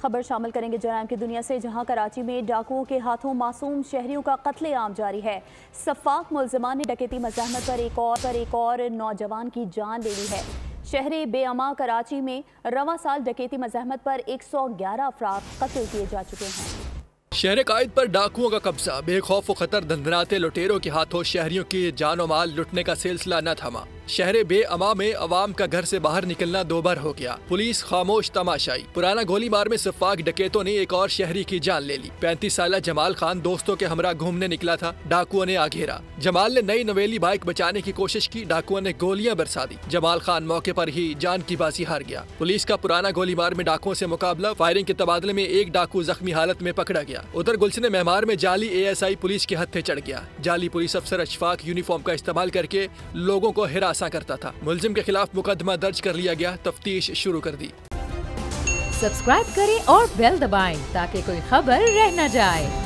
खबर शामिल करेंगे जराइम की दुनिया से, जहां कराची में डाकुओं के हाथों मासूम शहरियों का कत्लेआम जारी है। सफाक मुल्जिमान ने डकैती मज़ाहमत पर एक और नौजवान की जान ले ली है। शहर बेअमा कराची में रवां साल डकैती मज़ाहमत पर 111 अफराद कत्ल किए जा चुके हैं। शहर कायद पर डाकुओं का कब्जा, बेखौफ व खतर धंधनाते लुटेरों के हाथों शहरियों की जानो माल लुटने का सिलसिला न थमा। शहर बेअमा में अवाम का घर से बाहर निकलना दोबार हो गया। पुलिस खामोश तमाशाई। पुराना गोलीबार में सफाक डकैतों ने एक और शहरी की जान ले ली। 35 साला जमाल खान दोस्तों के हमरा घूमने निकला था, डाकुओं ने आ घेरा। जमाल ने नई नवेली बाइक बचाने की कोशिश की, डाकुओं ने गोलियां बरसा दी। जमाल खान मौके पर ही जान की बाजी हार गया। पुलिस का पुराना गोलीबार में डाकुओं से मुकाबला, फायरिंग के तबादले में एक डाकू जख्मी हालत में पकड़ा गया। उधर गुलशन मेहमार में जाली ASI पुलिस के हत्थे चढ़ गया। जाली पुलिस अफसर अशफाक यूनिफॉर्म का इस्तेमाल करके लोगों को हिरासा करता था। मुलजिम के खिलाफ मुकदमा दर्ज कर लिया गया, तफ्तीश शुरू कर दी। सब्सक्राइब करें और बेल दबाएं ताकि कोई खबर रह न जाए।